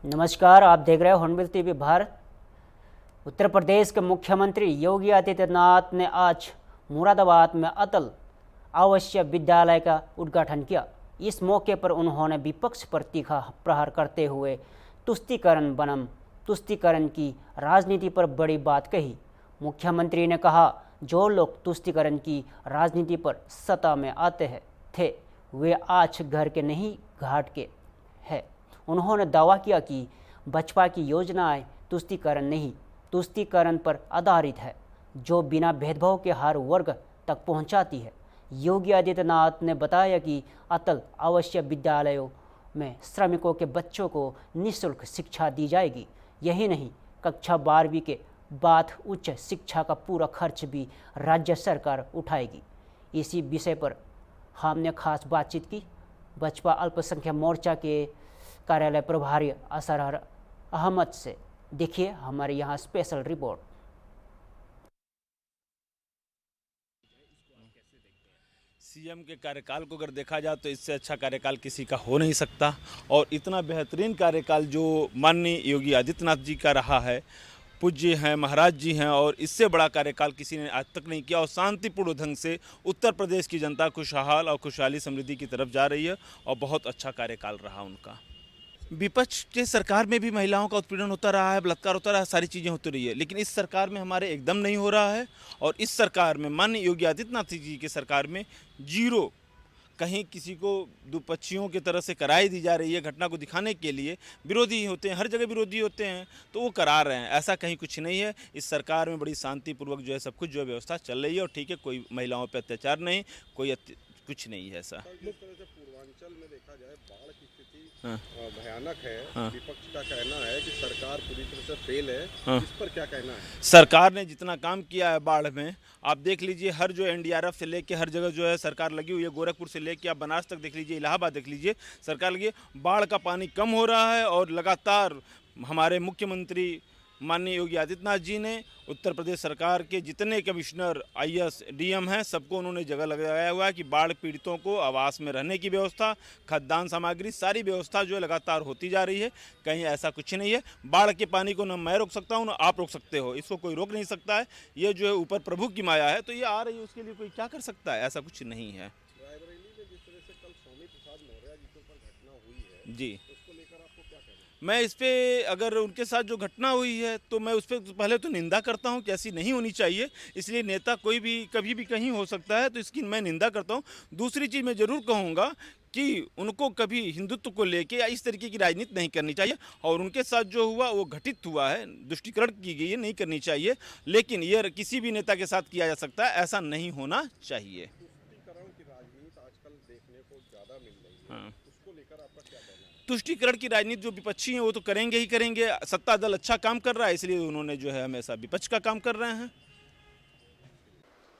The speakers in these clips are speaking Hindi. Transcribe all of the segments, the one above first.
नमस्कार, आप देख रहे हो हॉर्नबिल टीवी भारत। उत्तर प्रदेश के मुख्यमंत्री योगी आदित्यनाथ ने आज मुरादाबाद में अटल आवासीय विद्यालय का उद्घाटन किया। इस मौके पर उन्होंने विपक्ष पर तीखा प्रहार करते हुए तुष्टीकरण बनाम तुष्टीकरण की राजनीति पर बड़ी बात कही। मुख्यमंत्री ने कहा, जो लोग तुष्टीकरण की राजनीति पर सत्ता में आते थे वे आज घर के नहीं घाट के हैं। उन्होंने दावा किया कि भाजपा की योजनाएं तुष्टीकरण नहीं, तुष्टीकरण पर आधारित है, जो बिना भेदभाव के हर वर्ग तक पहुंचाती है। योगी आदित्यनाथ ने बताया कि अटल आवासीय विद्यालयों में श्रमिकों के बच्चों को निःशुल्क शिक्षा दी जाएगी। यही नहीं, कक्षा 12वीं के बाद उच्च शिक्षा का पूरा खर्च भी राज्य सरकार उठाएगी। इसी विषय पर हमने खास बातचीत की भाजपा अल्पसंख्यक मोर्चा के कार्यालय प्रभारी असरार अहमद से। देखिए हमारे यहाँ स्पेशल रिपोर्ट। सीएम के कार्यकाल को अगर देखा जाए तो इससे अच्छा कार्यकाल किसी का हो नहीं सकता और इतना बेहतरीन कार्यकाल जो माननीय योगी आदित्यनाथ जी का रहा है, पूज्य हैं, महाराज जी हैं, और इससे बड़ा कार्यकाल किसी ने आज तक नहीं किया। और शांतिपूर्ण ढंग से उत्तर प्रदेश की जनता खुशहाल और खुशहाली समृद्धि की तरफ जा रही है और बहुत अच्छा कार्यकाल रहा उनका। विपक्ष के सरकार में भी महिलाओं का उत्पीड़न होता रहा है, बलात्कार होता रहा है, सारी चीज़ें होती रही है, लेकिन इस सरकार में हमारे एकदम नहीं हो रहा है। और इस सरकार में माननीय योगी आदित्यनाथ जी की सरकार में जीरो, कहीं किसी को दुपक्षियों की तरह से कराई दी जा रही है घटना को दिखाने के लिए। विरोधी होते हैं, हर जगह विरोधी होते हैं, तो वो करा रहे हैं, ऐसा कहीं कुछ नहीं है। इस सरकार में बड़ी शांतिपूर्वक जो है सब कुछ जो है व्यवस्था चल रही है और ठीक है, कोई महिलाओं पर अत्याचार नहीं, कोई कुछ नहीं है ऐसा। जिस तरह से पूर्वांचल में देखा जाए बाढ़ की स्थिति हाँ। भयानक है। हाँ। विपक्ष का कहना है कि सरकार पूरी तरह से फेल है। हाँ। इस पर क्या कहना है? सरकार ने जितना काम किया है बाढ़ में, आप देख लीजिए, हर जो एनडीआरएफ से लेके हर जगह जो है सरकार लगी हुई है। गोरखपुर से लेके आप बनारस तक देख लीजिए, इलाहाबाद देख लीजिए, सरकार लगी है। बाढ़ का पानी कम हो रहा है और लगातार हमारे मुख्यमंत्री माननीय योगी आदित्यनाथ जी ने उत्तर प्रदेश सरकार के जितने कमिश्नर आईएएस डीएम हैं सबको उन्होंने जगह लगाया हुआ है कि बाढ़ पीड़ितों को आवास में रहने की व्यवस्था, खाद्यान्न सामग्री, सारी व्यवस्था जो है लगातार होती जा रही है। कहीं ऐसा कुछ नहीं है। बाढ़ के पानी को न मैं रोक सकता हूँ न आप रोक सकते हो, इसको कोई रोक नहीं सकता है। ये जो है ऊपर प्रभु की माया है, तो ये आ रही है, उसके लिए कोई क्या कर सकता है, ऐसा कुछ नहीं है। रायबरेली में जिस तरह से कल स्वामी प्रसाद मौर्य जी के ऊपर घटना हुई है, जी, उसको लेकर आपको क्या कहना है? मैं इस पे, अगर उनके साथ जो घटना हुई है तो मैं उस पर पहले तो निंदा करता हूं कि ऐसी नहीं होनी चाहिए। इसलिए नेता कोई भी कभी भी कहीं हो सकता है, तो इसकी मैं निंदा करता हूं। दूसरी चीज़ मैं ज़रूर कहूंगा कि उनको कभी हिंदुत्व को लेके या इस तरीके की राजनीति नहीं करनी चाहिए। और उनके साथ जो हुआ वो घटित हुआ है, तुष्टीकरण की गई है, नहीं करनी चाहिए। लेकिन ये किसी भी नेता के साथ किया जा सकता है, ऐसा नहीं होना चाहिए। तुष्टीकरण की राजनीति आजकल देखने को ज्यादा मिल रही है। हाँ। उसको लेकर आपका क्या कहना है? तुष्टीकरण की राजनीति जो विपक्षी हैं वो तो करेंगे ही करेंगे। सत्ता दल अच्छा काम कर रहा है, इसलिए उन्होंने जो है हमेशा विपक्ष का काम कर रहे हैं।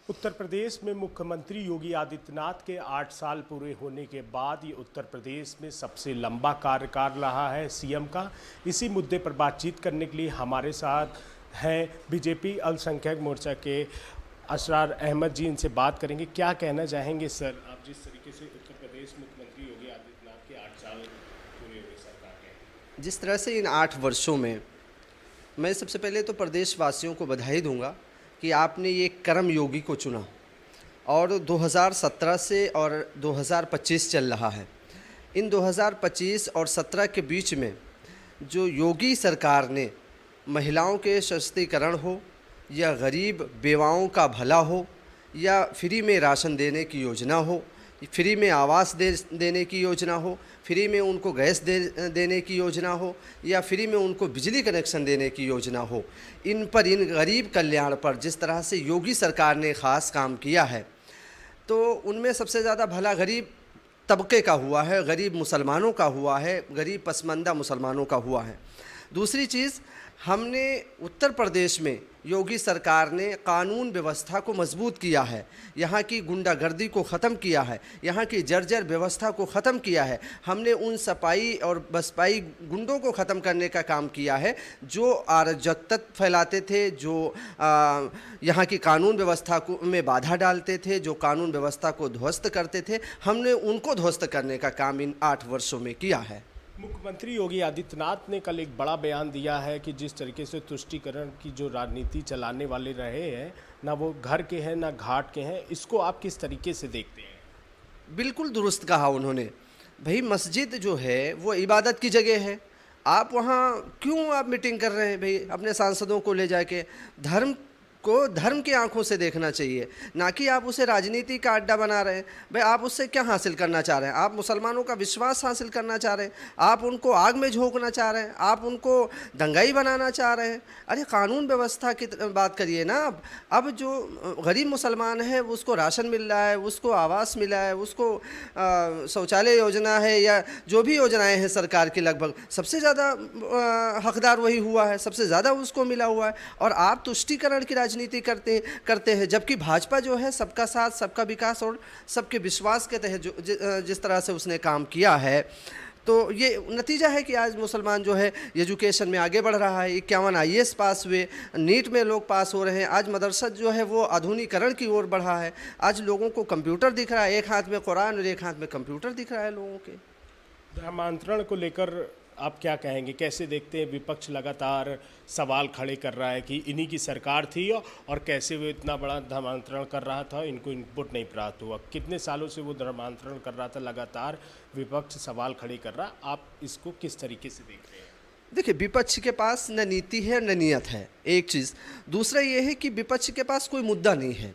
उत्तर प्रदेश में मुख्यमंत्री योगी आदित्यनाथ के 8 साल पूरे होने के बाद ये उत्तर प्रदेश में सबसे लंबा कार्यकाल रहा है सीएम का। इसी मुद्दे पर बातचीत करने के लिए हमारे साथ हैं बीजेपी अल्पसंख्यक मोर्चा के असरार अहमद जी। इनसे बात करेंगे। क्या कहना चाहेंगे सर, आप जिस तरीके से उत्तर प्रदेश मुख्यमंत्री योगी आदित्यनाथ के 8 साल पूरे हुए सरकार के? जिस तरह से इन 8 वर्षों में, मैं सबसे पहले तो प्रदेशवासियों को बधाई दूंगा कि आपने ये कर्म योगी को चुना और 2017 से और 2025 चल रहा है। इन 2025 और 17 के बीच में जो योगी सरकार ने महिलाओं के सशक्तिकरण हो या गरीब बेवाओं का भला हो या फ्री में राशन देने की योजना हो, फ्री में आवास देने की योजना हो, फ्री में उनको गैस देने की योजना हो या फ्री में उनको बिजली कनेक्शन देने की योजना हो, इन पर, इन गरीब कल्याण पर जिस तरह से योगी सरकार ने ख़ास काम किया है, तो उनमें सबसे ज़्यादा भला गरीब तबके का हुआ है, गरीब मुसलमानों का हुआ है, गरीब पसमानदा मुसलमानों का हुआ है। दूसरी चीज़, हमने उत्तर प्रदेश में योगी सरकार ने कानून व्यवस्था को मजबूत किया है, यहाँ की गुंडागर्दी को ख़त्म किया है, यहाँ की जर्जर व्यवस्था को ख़त्म किया है। हमने उन सपाई और बसपाई गुंडों को ख़त्म करने का काम किया है जो अराजकता फैलाते थे, जो यहाँ की कानून व्यवस्था को में बाधा डालते थे, जो कानून व्यवस्था को ध्वस्त करते थे। हमने उनको ध्वस्त करने का काम इन 8 वर्षों में किया है। मुख्यमंत्री योगी आदित्यनाथ ने कल एक बड़ा बयान दिया है कि जिस तरीके से तुष्टीकरण की जो राजनीति चलाने वाले रहे हैं, ना वो घर के हैं ना घाट के हैं, इसको आप किस तरीके से देखते हैं? बिल्कुल दुरुस्त कहा उन्होंने। भाई मस्जिद जो है वो इबादत की जगह है, आप वहाँ क्यों आप मीटिंग कर रहे हैं? भाई अपने सांसदों को ले जाके धर्म को धर्म की आंखों से देखना चाहिए, ना कि आप उसे राजनीति का अड्डा बना रहे हैं। भाई आप उससे क्या हासिल करना चाह रहे हैं? आप मुसलमानों का विश्वास हासिल करना चाह रहे हैं, आप उनको आग में झोंकना चाह रहे हैं, आप उनको दंगाई बनाना चाह रहे हैं। अरे कानून व्यवस्था की बात करिए ना। अब जो गरीब मुसलमान है उसको राशन मिल रहा है, उसको आवास मिला है, उसको शौचालय योजना है या जो भी योजनाएं हैं सरकार की, लगभग सबसे ज़्यादा हकदार वही हुआ है, सबसे ज़्यादा उसको मिला हुआ है। और आप तुष्टीकरण की राजनीति करते हैं, जबकि भाजपा जो है सबका साथ सबका विकास और सबके विश्वास के तहत जिस तरह से उसने काम किया है, तो ये नतीजा है कि आज मुसलमान जो है एजुकेशन में आगे बढ़ रहा है। 51 IAS पास हुए, नीट में लोग पास हो रहे हैं। आज मदरसा जो है वो आधुनिकीकरण की ओर बढ़ा है। आज लोगों को कंप्यूटर दिख रहा है, एक हाथ में कुरान और एक हाथ में कंप्यूटर दिख रहा है लोगों के। धर्मांतरण को लेकर आप क्या कहेंगे? कैसे देखते हैं? विपक्ष लगातार सवाल खड़े कर रहा है कि इन्हीं की सरकार थी और कैसे वो इतना बड़ा धर्मांतरण कर रहा था, इनको इनपुट नहीं प्राप्त हुआ। कितने सालों से वो धर्मांतरण कर रहा था, लगातार विपक्ष सवाल खड़े कर रहा। आप इसको किस तरीके से देख रहे हैं? देखिए, विपक्ष के पास न नीति है न नियत है, एक चीज़। दूसरा ये है कि विपक्ष के पास कोई मुद्दा नहीं है।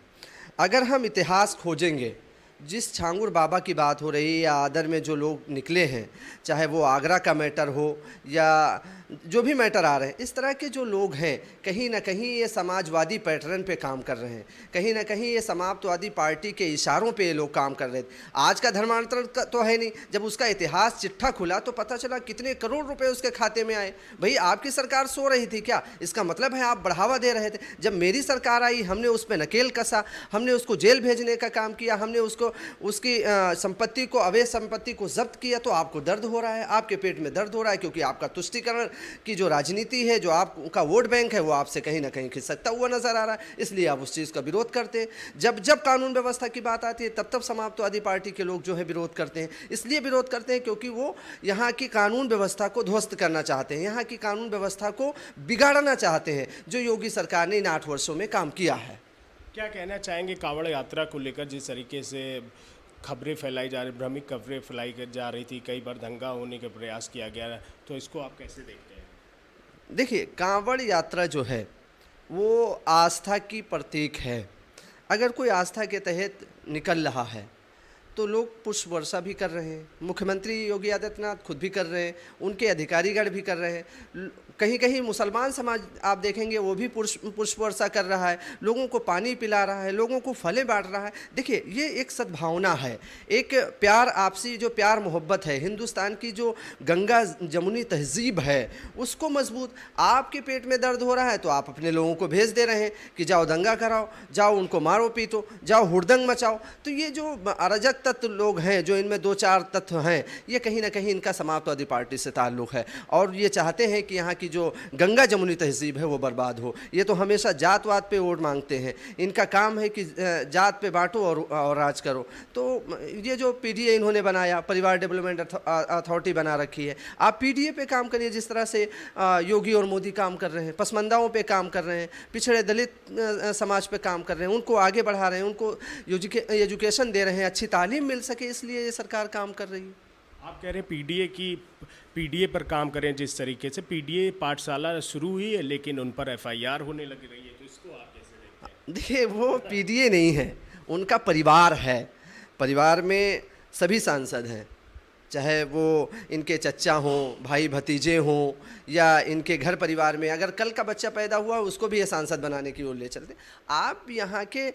अगर हम इतिहास खोजेंगे, जिस छांगुर बाबा की बात हो रही है या आदर में जो लोग निकले हैं, चाहे वो आगरा का मैटर हो या जो भी मैटर आ रहे हैं, इस तरह के जो लोग हैं कहीं ना कहीं ये समाजवादी पैटर्न पे काम कर रहे हैं, कहीं ना कहीं ये समाजवादी पार्टी के इशारों पे ये लोग काम कर रहे थे। आज का धर्मांतरण तो है नहीं, जब उसका इतिहास चिट्ठा खुला तो पता चला कितने करोड़ रुपए उसके खाते में आए। भाई आपकी सरकार सो रही थी क्या? इसका मतलब है आप बढ़ावा दे रहे थे। जब मेरी सरकार आई हमने उस पर नकेल कसा, हमने उसको जेल भेजने का काम किया, हमने उसकी संपत्ति को, अवैध संपत्ति को जब्त किया, तो आपको दर्द हो रहा है, आपके पेट में दर्द हो रहा है, क्योंकि आपका तुष्टीकरण की जो राजनीति है, जो आपका वोट बैंक है, वो आपसे कहीं ना कहीं खिसकता हुआ नजर आ रहा है। इसलिए आप उस चीज़ का विरोध करते हैं। जब जब कानून व्यवस्था की बात आती है तब तब समाजवादी पार्टी के लोग जो है विरोध करते हैं। इसलिए विरोध करते हैं क्योंकि वो यहाँ की कानून व्यवस्था को ध्वस्त करना चाहते हैं, यहाँ की कानून व्यवस्था को बिगाड़ना चाहते हैं, जो योगी सरकार ने इन 8 वर्षों में काम किया है। क्या कहना चाहेंगे कांवड़ यात्रा को लेकर? जिस तरीके से खबरें फैलाई जा रही, भ्रमिक खबरें फैलाई जा रही थी, कई बार दंगा होने का प्रयास किया गया, तो इसको आप कैसे देखते हैं? देखिए, कांवड़ यात्रा जो है वो आस्था की प्रतीक है। अगर कोई आस्था के तहत निकल रहा है तो लोग पुष्प वर्षा भी कर रहे हैं, मुख्यमंत्री योगी आदित्यनाथ खुद भी कर रहे हैं, उनके अधिकारीगण भी कर रहे हैं। कहीं कहीं मुसलमान समाज आप देखेंगे वो भी पुष्प वर्षा कर रहा है, लोगों को पानी पिला रहा है, लोगों को फलें बांट रहा है। देखिए, ये एक सद्भावना है, एक प्यार, आपसी जो प्यार मोहब्बत है, हिंदुस्तान की जो गंगा जमुनी तहजीब है उसको मजबूत। आपके पेट में दर्द हो रहा है तो आप अपने लोगों को भेज दे रहे हैं कि जाओ दंगा कराओ, जाओ उनको मारो पीटो, जाओ हुड़दंग मचाओ। तो ये जो अराजक तत्व लोग हैं, जो इनमें 2-4 तत्व हैं, ये कहीं ना कहीं इनका समाजवादी पार्टी से ताल्लुक़ है और ये चाहते हैं कि यहाँ की जो गंगा जमुनी तहजीब है वो बर्बाद हो। ये तो हमेशा जातवाद पे वोट मांगते हैं, इनका काम है कि जात पे बांटो और राज करो। तो ये जो PDA इन्होंने बनाया, परिवार डेवलपमेंट अथॉरिटी बना रखी है, आप PDA पे काम करिए जिस तरह से योगी और मोदी काम कर रहे हैं, पसमंदाओं पे काम कर रहे हैं, पिछड़े दलित समाज पे काम कर रहे हैं, उनको आगे बढ़ा रहे हैं, उनको एजुकेशन दे रहे हैं, अच्छी तालीम मिल सके, इसलिए ये सरकार काम कर रही है। आप कह रहे हैं PDA पर काम करें। जिस तरीके से PDA पाठशाला शुरू हुई है लेकिन उन पर FIR होने लग रही है, तो इसको आप कैसे देखते हैं? देखिए, वो PDA नहीं है, उनका परिवार है। परिवार में सभी सांसद हैं, चाहे वो इनके चच्चा हों, भाई भतीजे हों या इनके घर परिवार में अगर कल का बच्चा पैदा हुआ उसको भी ये सांसद बनाने की ओर ले चलते। आप यहाँ के,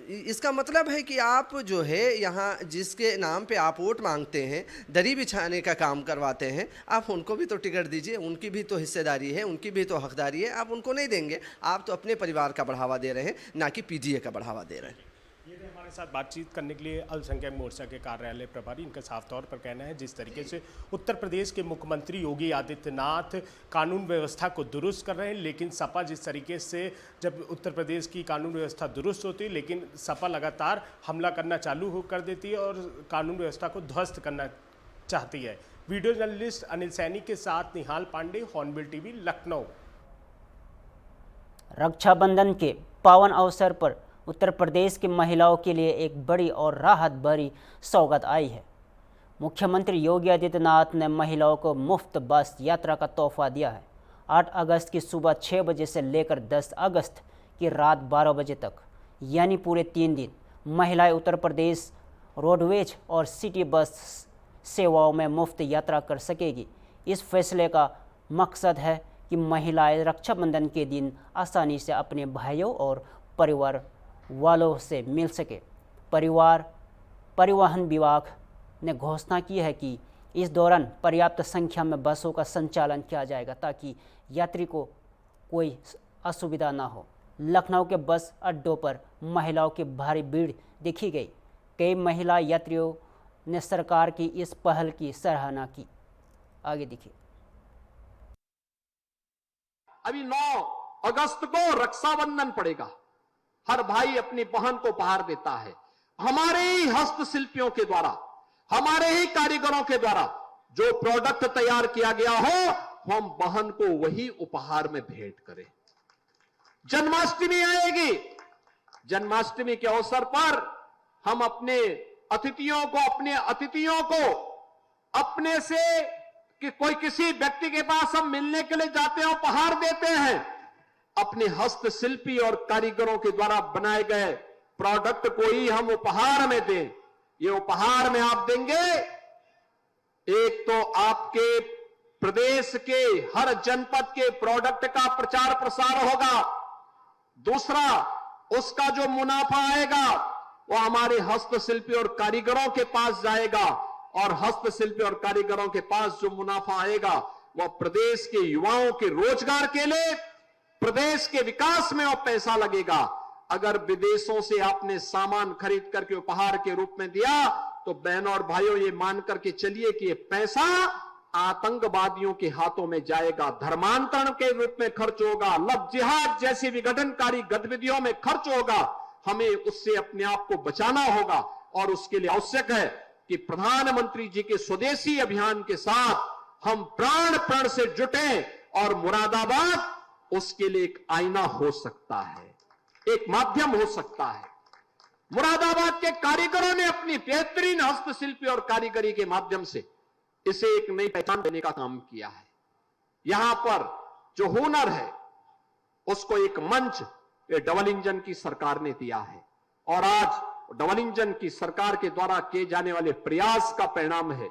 इसका मतलब है कि आप जो है यहाँ जिसके नाम पे आप वोट मांगते हैं, दरी बिछाने का काम करवाते हैं, आप उनको भी तो टिकट दीजिए, उनकी भी तो हिस्सेदारी है, उनकी भी तो हकदारी है। आप उनको नहीं देंगे, आप तो अपने परिवार का बढ़ावा दे रहे हैं, ना कि PDA का बढ़ावा दे रहे हैं। ये थे हमारे साथ बातचीत करने के लिए अल्पसंख्यक मोर्चा के कार्यालय प्रभारी। इनका साफ तौर पर कहना है जिस तरीके से उत्तर प्रदेश के मुख्यमंत्री योगी आदित्यनाथ कानून व्यवस्था को दुरुस्त कर रहे हैं, लेकिन सपा जिस तरीके से, जब उत्तर प्रदेश की कानून व्यवस्था दुरुस्त होती है लेकिन सपा लगातार हमला करना चालू कर देती है और कानून व्यवस्था को ध्वस्त करना चाहती है। वीडियो जर्नलिस्ट अनिल सैनी के साथ निहाल पांडे, हॉर्नबिल टीवी, लखनऊ। रक्षाबंधन के पावन अवसर पर उत्तर प्रदेश की महिलाओं के लिए एक बड़ी और राहत भरी सौगात आई है। मुख्यमंत्री योगी आदित्यनाथ ने महिलाओं को मुफ्त बस यात्रा का तोहफा दिया है। 8 अगस्त की सुबह 6 बजे से लेकर 10 अगस्त की रात 12 बजे तक, यानी पूरे 3 दिन महिलाएं उत्तर प्रदेश रोडवेज और सिटी बस सेवाओं में मुफ्त यात्रा कर सकेगी। इस फैसले का मकसद है कि महिलाएं रक्षाबंधन के दिन आसानी से अपने भाइयों और परिवार वालों से मिल सके। परिवहन विभाग ने घोषणा की है कि इस दौरान पर्याप्त संख्या में बसों का संचालन किया जाएगा ताकि यात्री को कोई असुविधा ना हो। लखनऊ के बस अड्डों पर महिलाओं की भारी भीड़ देखी गई। कई महिला यात्रियों ने सरकार की इस पहल की सराहना की। आगे देखिए। अभी 9 अगस्त को रक्षाबंधन पड़ेगा। हर भाई अपनी बहन को उपहार देता है। हमारे ही हस्तशिल्पियों के द्वारा, हमारे ही कारीगरों के द्वारा जो प्रोडक्ट तैयार किया गया हो, हम बहन को वही उपहार में भेंट करें। जन्माष्टमी आएगी। जन्माष्टमी के अवसर पर हम अपने अतिथियों को अपने से कि कोई किसी व्यक्ति के पास हम मिलने के लिए जाते हैं, उपहार देते हैं। अपने हस्तशिल्पी और कारीगरों के द्वारा बनाए गए प्रोडक्ट को ही हम उपहार में दें। ये उपहार में आप देंगे, एक तो आपके प्रदेश के हर जनपद के प्रोडक्ट का प्रचार प्रसार होगा, दूसरा उसका जो मुनाफा आएगा वो हमारे हस्तशिल्पी और कारीगरों के पास जाएगा, और हस्तशिल्पी और कारीगरों के पास जो मुनाफा आएगा वह प्रदेश के युवाओं के रोजगार के लिए, प्रदेश के विकास में वो पैसा लगेगा। अगर विदेशों से आपने सामान खरीद करके उपहार के रूप में दिया तो बहनों और भाइयों ये मान करके चलिए कि ये पैसा आतंकवादियों के हाथों में जाएगा, धर्मांतरण के रूप में खर्च होगा, लव जिहाद जैसी विघटनकारी गतिविधियों में खर्च होगा। हमें उससे अपने आप को बचाना होगा और उसके लिए आवश्यक है कि प्रधानमंत्री जी के स्वदेशी अभियान के साथ हम प्राण से जुटे, और मुरादाबाद उसके लिए एक आईना हो सकता है, एक माध्यम हो सकता है। मुरादाबाद के कारीगरों ने अपनी बेहतरीन हस्तशिल्पी और कारीगरी के माध्यम से इसे एक नई पहचान देने का काम किया है। यहां पर जो हुनर है उसको एक मंच डबल इंजन की सरकार ने दिया है, और आज डबल इंजन की सरकार के द्वारा किए जाने वाले प्रयास का परिणाम है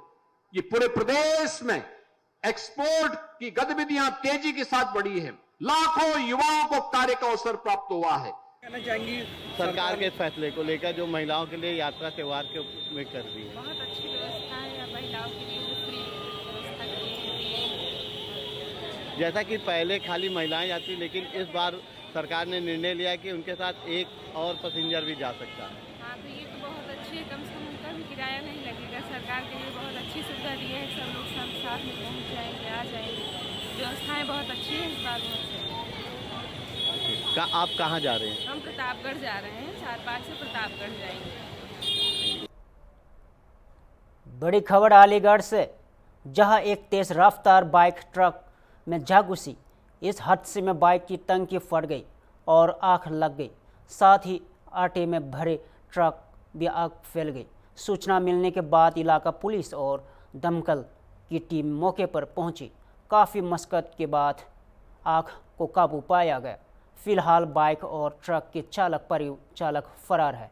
कि पूरे प्रदेश में एक्सपोर्ट की गतिविधियां तेजी के साथ बढ़ी है। लाखों युवाओं को कार्य का अवसर प्राप्त हुआ है। कहना चाहेंगी सरकार के फैसले को लेकर जो महिलाओं के लिए यात्रा त्योहार के में कर रही है? बहुत अच्छी व्यवस्था है महिलाओं के लिए, जो फ्री व्यवस्था की है। जैसा कि पहले खाली महिलाएं जाती, लेकिन इस बार सरकार ने निर्णय लिया कि उनके साथ एक और पैसेंजर भी जा सकता है। हाँ, तो ये तो बहुत अच्छी है, कम से कम उनका भी किराया नहीं लगेगा। सरकार के लिए बहुत अच्छी सुविधा दी है। सब लोग सब साथ में पहुँच जाएंगे, आ जाएंगे। व्यवस्थाएं बहुत अच्छी है इस बार। आप कहाँ जा रहे हैं? हम प्रतापगढ़ जा रहे हैं, 4-5 से प्रतापगढ़ जाएंगे। बड़ी खबर अलीगढ़ से, जहां एक तेज रफ्तार बाइक ट्रक में जा घुसी। इस हादसे में बाइक की टंकी फट गई और आग लग गई, साथ ही आटे में भरे ट्रक भी आग फैल गई। सूचना मिलने के बाद इलाका पुलिस और दमकल की टीम मौके पर पहुंची। काफ़ी मशक्कत के बाद आग को काबू पाया गया। फिलहाल बाइक और ट्रक के परिचालक फरार है।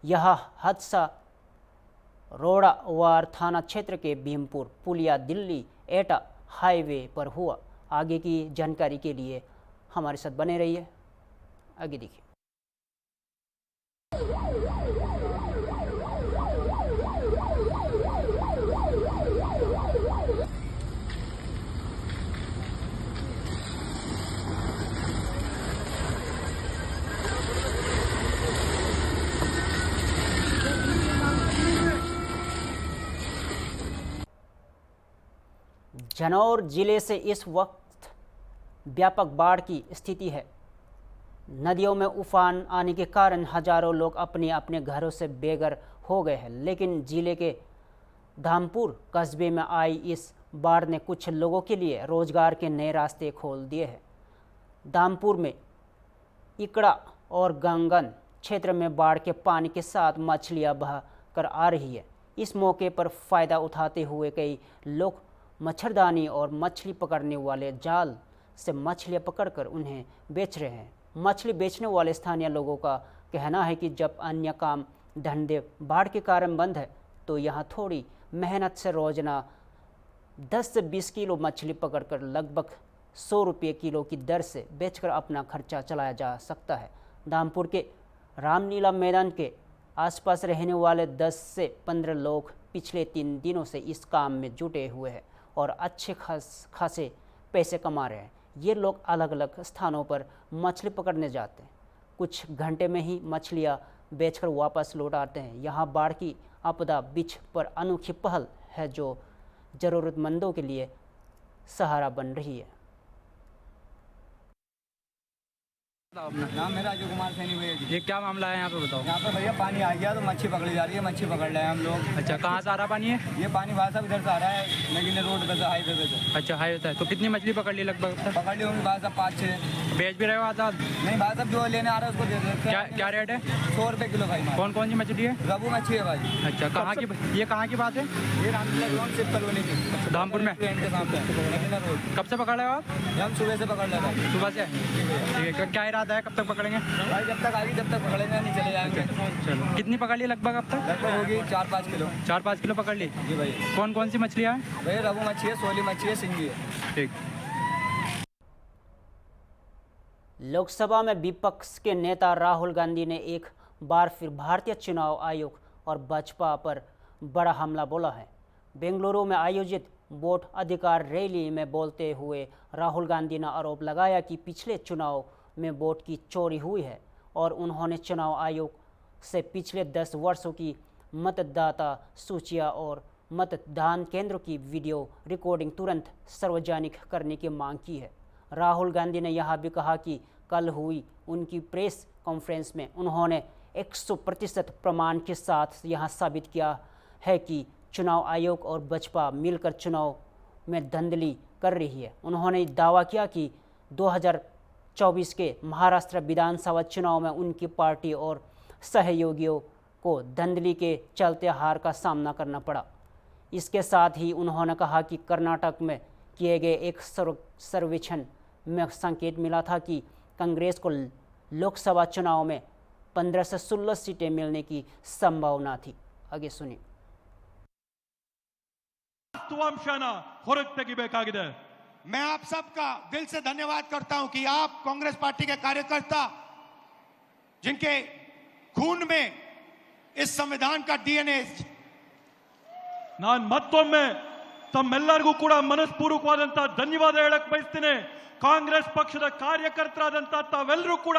यह हादसा रोड़ावार थाना क्षेत्र के भीमपुर पुलिया दिल्ली एटा हाईवे पर हुआ। आगे की जानकारी के लिए हमारे साथ बने रहिए। आगे देखिए। जनौर जिले से इस वक्त व्यापक बाढ़ की स्थिति है। नदियों में उफान आने के कारण हजारों लोग अपने अपने घरों से बेघर हो गए हैं, लेकिन जिले के धामपुर कस्बे में आई इस बाढ़ ने कुछ लोगों के लिए रोजगार के नए रास्ते खोल दिए हैं। धामपुर में इकड़ा और गंगन क्षेत्र में बाढ़ के पानी के साथ मछलियां बह कर आ रही है। इस मौके पर फ़ायदा उठाते हुए कई लोग मच्छरदानी और मछली पकड़ने वाले जाल से मछलियां पकड़कर उन्हें बेच रहे हैं। मछली बेचने वाले स्थानीय लोगों का कहना है कि जब अन्य काम धंधे बाढ़ के कारण बंद है तो यहाँ थोड़ी मेहनत से रोजाना 10 से 20 किलो मछली पकड़कर लगभग 100 रुपये किलो की दर से बेचकर अपना खर्चा चलाया जा सकता है। धामपुर के रामलीला मैदान के आसपास रहने वाले 10 से 15 लोग पिछले 3 दिनों से इस काम में जुटे हुए हैं और अच्छे खासे पैसे कमा रहे हैं। ये लोग अलग अलग स्थानों पर मछली पकड़ने जाते हैं, कुछ घंटे में ही मछलियाँ बेचकर वापस लौट आते हैं। यहाँ बाढ़ की आपदा बीच पर अनोखी पहल है जो ज़रूरतमंदों के लिए सहारा बन रही है। नाम मेरा अजय कुमार सैनी भैया जी। ये क्या मामला है यहाँ पे बताओ। यहाँ पे भैया पानी आ गया तो मच्छी पकड़ी जा रही है, मच्छी पकड़ रहे हैं हम लोग। अच्छा, कहाँ से आ रहा पानी है? ये पानी भाई साहब इधर से आ रहा है, लेकिन रोड पे से, हाईवे पे से। अच्छा, हाईवे से। तो कितनी मछली पकड़ ली लगभग? पकड़ ली होंगी भाई साहब 5-6। बेच भी रहे हो आजाद? नहीं भाई साहब, जो लेने आ रहा है उसको दे देते हैं। क्या रेट है? 100 रुपये किलो भाई। कौन कौन सी मछली है? रबू मच्छी है भाई। अच्छा, कहाँ की ये कहाँ की बात है? ये रामलीला ग्राउंड शिव कॉलोनी की, धामपुर में। ट्रेन के सामने रोड। कब से पकड़ रहे हो आप? हम सुबह से पकड़ रहे हैं। सुबह से? ठीक है, क्या इरादा है, कब तक पकड़ेंगे? भाई जब तक आएगी जब तक पकड़ेंगे, नहीं चले जाएंगे। चलो, कितनी पकड़ ली लगभग अब तक? लगभग होगी 4-5 किलो। 4-5 किलो पकड़ ली जी भाई। कौन कौन सी मछलियाँ हैं? भाई रबू मच्छी है, सोली मच्छी है, सिंगी है। ठीक। लोकसभा में विपक्ष के नेता राहुल गांधी ने एक बार फिर भारतीय चुनाव आयोग और भाजपा पर बड़ा हमला बोला है। बेंगलुरु में आयोजित वोट अधिकार रैली में बोलते हुए राहुल गांधी ने आरोप लगाया कि पिछले चुनाव में वोट की चोरी हुई है और उन्होंने चुनाव आयोग से पिछले 10 वर्षों की मतदाता सूचियां और मतदान केंद्रों की वीडियो रिकॉर्डिंग तुरंत सार्वजनिक करने की मांग की है। राहुल गांधी ने यह भी कहा कि कल हुई उनकी प्रेस कॉन्फ्रेंस में उन्होंने 100% प्रमाण के साथ यह साबित किया है कि चुनाव आयोग और भाजपा मिलकर चुनाव में धांधली कर रही है। उन्होंने दावा किया कि 2024 के महाराष्ट्र विधानसभा चुनाव में उनकी पार्टी और सहयोगियों को धांधली के चलते हार का सामना करना पड़ा। इसके साथ ही उन्होंने कहा कि कर्नाटक में किए गए एक सर्वेक्षण में संकेत मिला था कि कांग्रेस को लोकसभा चुनाव में 15 से 16 सीटें मिलने की संभावना थी। आगे सुनिए। मैं आप सबका दिल से धन्यवाद करता हूं कि आप कांग्रेस पार्टी के कार्यकर्ता जिनके खून में इस संविधान का डीएनए ನಾನು ಮತ್ತೊಮ್ಮೆ ತಮ್ಮೆಲ್ಲರಿಗೂ ಕೂಡ ಮನಸ್ಪೂರ್ವಕವಾದಂತಹ ಧನ್ಯವಾದ ಹೇಳಕ್ ಬಯಸ್ತೀನಿ। ಕಾಂಗ್ರೆಸ್ ಪಕ್ಷದ ಕಾರ್ಯಕರ್ತರಾದಂತಹ ತಾವೆಲ್ಲರೂ ಕೂಡ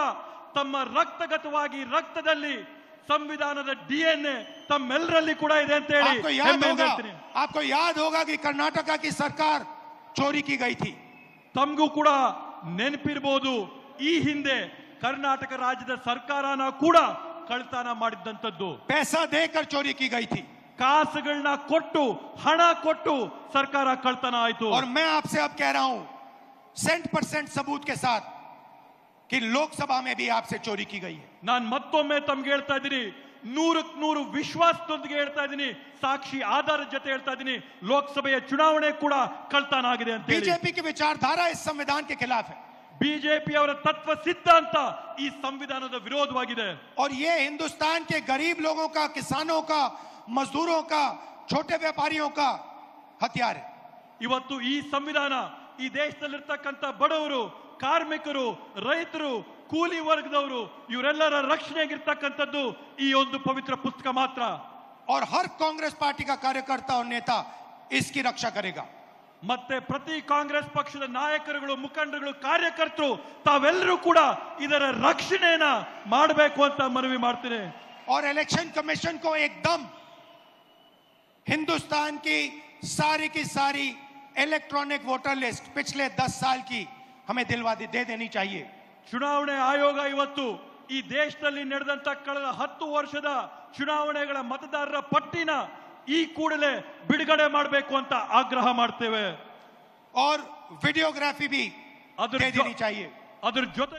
ತಮ್ಮ ರಕ್ತಗತವಾಗಿ ರಕ್ತದಲ್ಲಿ ಸಂವಿಧಾನದ ಡಿಎನ್ಎ ತಮ್ಮೆಲ್ಲರಲ್ಲಿ ಕೂಡ ಇದೆ ಅಂತ ಹೇಳಿ आपको याद होगा कि कर्नाटका की सरकार चोरी की गई थी। ತಮಗೂ ಕೂಡ ನೆನಪಿರಬಹುದು, ಈ ಹಿಂದೆ ಕರ್ನಾಟಕ ರಾಜ್ಯದ ಸರ್ಕಾರನ ಕೂಡ ಕಳ್ತನ ಮಾಡಿದ್ದಂತದ್ದು। पैसा देकर चोरी की गई थी, ಕಾಸುಗಳನ್ನ ಕೊಟ್ಟು ಹಣ ಕೊಟ್ಟು ಸರ್ಕಾರ ಕಳ್ತನ ಆಯಿತು। और मैं आपसे अब कह रहा हूं 100% सबूत के साथ कि लोकसभा में भी आपसे चोरी की गई है। ನಾನು ಮತ್ತೊಮ್ಮೆ ತಮ್ಗೆ ಹೇಳ್ತಾ ಇದ್ದೀನಿ, 100ಕ್ಕೆ 100 ವಿಶ್ವಾಸದೊಂದಿಗೆ ಹೇಳ್ತಾ ಇದ್ದೀನಿ, ಸಾಕ್ಷಿ ಆಧಾರದ ಜೊತೆ ಹೇಳ್ತಾ ಇದ್ದೀನಿ, ಲೋಕಸಭೆಯ ಚುನಾವಣೆ ಕೂಡ ಕಳ್ತನ ಆಗಿದೆ ಅಂತ ಹೇಳಿ। बीजेपी की विचारधारा इस संविधान के खिलाफ है। ಬಿಜೆಪಿ ಅವರ ತತ್ವ ಸಿದ್ಧಾಂತ ಈ ಸಂವಿಧಾನದ ವಿರೋಧವಾಗಿದೆ। और ये हिंदुस्तान के गरीब लोगों का, किसानों का, मजदूरों का, छोटे व्यापारियों का हथियार है। ಇವತ್ತು ಈ ಸಂವಿಧಾನ ಈ ದೇಶದಲ್ಲಿರ್ತಕ್ಕಂಥ ಬಡವರು, ಕಾರ್ಮಿಕರು, ರೈತರು, ಕೂಲಿ ವರ್ಗದವರು ಇವರೆಲ್ಲರ ರಕ್ಷಣೆಗಿರ್ತಕ್ಕಂಥದ್ದು ಈ ಒಂದು ಪವಿತ್ರ ಪುಸ್ತಕ ಮಾತ್ರ। और हर कांग्रेस पार्टी का कार्यकर्ता और नेता इसकी रक्षा करेगा। ಮತ್ತೆ ಪ್ರತಿ ಕಾಂಗ್ರೆಸ್ ಪಕ್ಷದ ನಾಯಕರುಗಳು, ಮುಖಂಡರುಗಳು, ಕಾರ್ಯಕರ್ತರು ತಾವೆಲ್ಲರೂ ಕೂಡ ಇದರ ರಕ್ಷಣೆಯನ್ನ ಮಾಡಬೇಕು ಅಂತ ಮನವಿ ಮಾಡ್ತೀನಿ। और इलेक्शन कमीशन को एकदम हिंदुस्तान की सारी इलेक्ट्रॉनिक वोटर लिस्ट पिछले 10 साल की हमें दे देनी चाहिए। ಚುನಾವಣೆ ಆಯೋಗ ಇವತ್ತು ಈ ದೇಶದಲ್ಲಿ ನಡೆದಂತ ಕಳೆದ 10 ವರ್ಷದ ಚುನಾವಣೆಗಳ ಮತದಾರರ ಪಟ್ಟಿನ ಈ ಕೂಡಲೇ ಬಿಡುಗಡೆ ಮಾಡಬೇಕು ಅಂತ ಆಗ್ರಹ ಮಾಡ್ತೇವೆ. और वीडियोग्राफी भी दे देनी चाहिए. ಅದರ ಜೊತೆ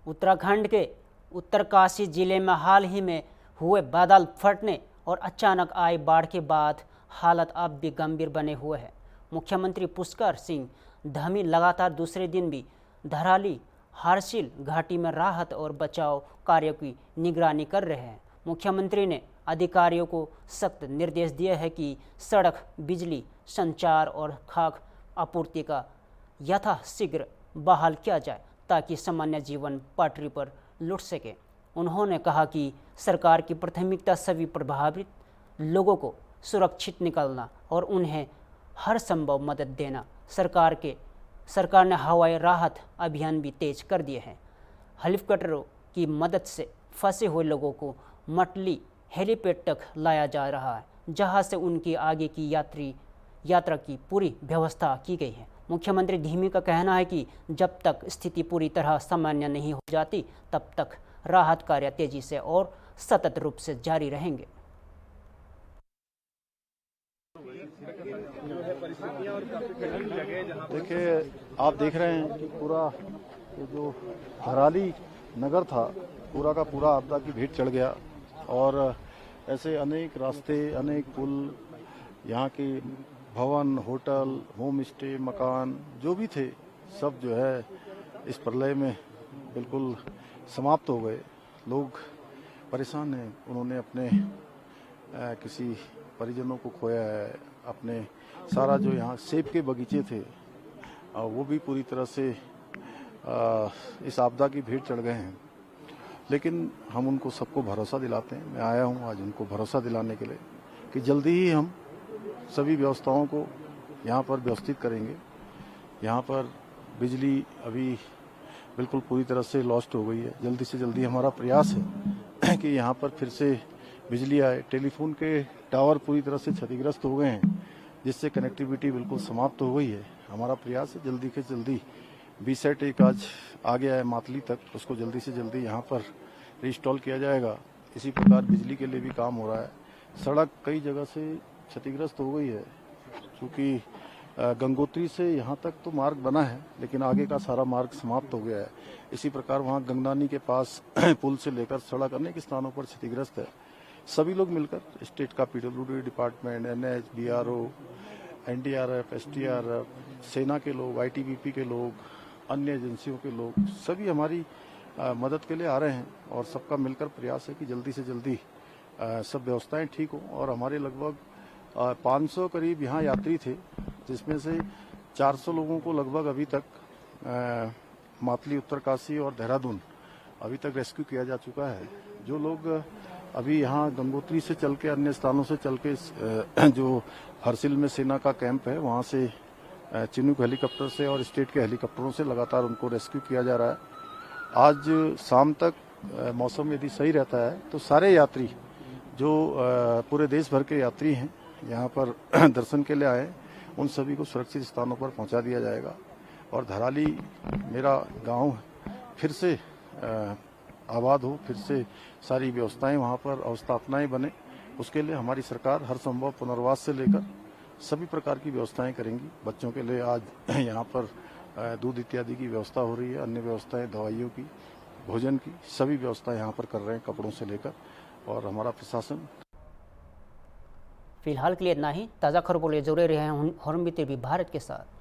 उत्तराखंड के उत्तरकाशी जिले में हाल ही में हुए बादल फटने और अचानक आई बाढ़ के बाद हालत अब भी गंभीर बने हुए हैं। मुख्यमंत्री पुष्कर सिंह धामी लगातार दूसरे दिन भी धराली हारसिल घाटी में राहत और बचाव कार्यों की निगरानी कर रहे हैं। मुख्यमंत्री ने अधिकारियों को सख्त निर्देश दिए हैं कि सड़क, बिजली, संचार और खाद्य आपूर्ति का यथाशीघ्र बहाल किया जाए ताकि सामान्य जीवन पटरी पर लौट सके। उन्होंने कहा कि सरकार की प्राथमिकता सभी प्रभावित लोगों को सुरक्षित निकालना और उन्हें हर संभव मदद देना। सरकार ने हवाई राहत अभियान भी तेज कर दिए हैं। हेलीकॉप्टरों की मदद से फंसे हुए लोगों को मटली हेलीपैड तक लाया जा रहा है, जहां से उनकी आगे की यात्रा की पूरी व्यवस्था की गई है। मुख्यमंत्री धीमी का कहना है कि जब तक स्थिति पूरी तरह सामान्य नहीं हो जाती तब तक राहत कार्य तेजी से और सतत रूप से जारी रहेंगे। देखिए, आप देख रहे हैं कि पूरा ये जो धराली नगर था पूरा का पूरा आपदा की भेंट चढ़ गया और ऐसे अनेक रास्ते, अनेक पुल, यहाँ के भवन, होटल, होम स्टे, मकान जो भी थे सब जो है इस प्रलय में बिल्कुल समाप्त हो गए। लोग परेशान हैं, उन्होंने अपने किसी परिजनों को खोया है, अपने सारा जो यहाँ सेब के बगीचे थे वो भी पूरी तरह से इस आपदा की भेंट चढ़ गए हैं। लेकिन हम उनको सबको भरोसा दिलाते हैं। मैं आया हूँ आज उनको भरोसा दिलाने के लिए कि जल्दी ही हम सभी व्यवस्थाओं को यहाँ पर व्यवस्थित करेंगे। यहाँ पर बिजली अभी बिल्कुल पूरी तरह से लॉस्ट हो गई है। जल्दी से जल्दी हमारा प्रयास है कि यहाँ पर फिर से बिजली आए। टेलीफोन के टावर पूरी तरह से क्षतिग्रस्त हो गए हैं, जिससे कनेक्टिविटी बिल्कुल समाप्त हो गई है। हमारा प्रयास है जल्दी से जल्दी बीसेट एक आज आ गया है मातली तक, उसको जल्दी से जल्दी यहाँ पर रिस्टॉल किया जाएगा। इसी प्रकार बिजली के लिए भी काम हो रहा है। सड़क कई जगह से क्षतिग्रस्त हो गई है, क्योंकि गंगोत्री से यहाँ तक तो मार्ग बना है लेकिन आगे का सारा मार्ग समाप्त हो गया है। इसी प्रकार वहाँ गंगनानी के पास पुल से लेकर सड़क अनेक स्थानों पर क्षतिग्रस्त है। सभी लोग मिलकर स्टेट का PWD department, NH, BRO, NDRF, STRF, सेना के लोग, ITBP के लोग, अन्य एजेंसियों के लोग सभी हमारी मदद के लिए आ रहे हैं और सबका मिलकर प्रयास है कि जल्दी से जल्दी सब व्यवस्थाएं ठीक हों। और हमारे लगभग 500 करीब यहाँ यात्री थे, जिसमें से 400 लोगों को लगभग अभी तक मातली, उत्तरकाशी और देहरादून अभी तक रेस्क्यू किया जा चुका है। जो लोग अभी यहाँ गंगोत्री से चल के अन्य स्थानों से चल के जो हरसिल में सेना का कैंप है वहाँ से चिनूक हेलीकॉप्टर से और स्टेट के हेलीकॉप्टरों से लगातार उनको रेस्क्यू किया जा रहा है। आज शाम तक मौसम यदि सही रहता है तो सारे यात्री जो पूरे देश भर के यात्री हैं यहाँ पर दर्शन के लिए आए, उन सभी को सुरक्षित स्थानों पर पहुँचा दिया जाएगा। और धराली मेरा गांव फिर से आबाद हो, फिर से सारी व्यवस्थाएं वहाँ पर अवस्थापनाएं बने, उसके लिए हमारी सरकार हर संभव पुनर्वास से लेकर सभी प्रकार की व्यवस्थाएं करेंगी। बच्चों के लिए आज यहाँ पर दूध इत्यादि की व्यवस्था हो रही है, अन्य व्यवस्थाएं दवाइयों की, भोजन की, सभी व्यवस्था यहाँ पर कर रहे हैं, कपड़ों से लेकर। और हमारा प्रशासन फिलहाल के लिए इतना ही। ताज़ा खबरों के लिए जुड़े रहे हैं हॉर्नबिल टीवी भारत के साथ।